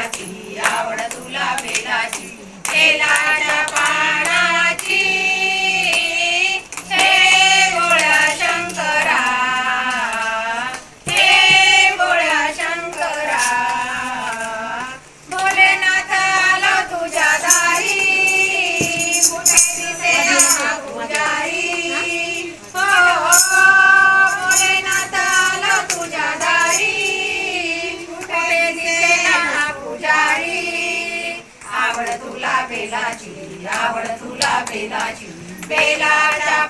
बेलाची आवड तुला बेलाची बेलाच्या पानाची हे गोळ्या शंकरा हे गोळ्या शंकरा भोलेनाथ आला तुझ्या दारी कुठे दिसेना पुजारी हो भोलेनाथ आला तुझ्या दारी कुठे दिसेना पुजारी आवड तुला बेलाची आवड तुला बेलाची बेलाच्या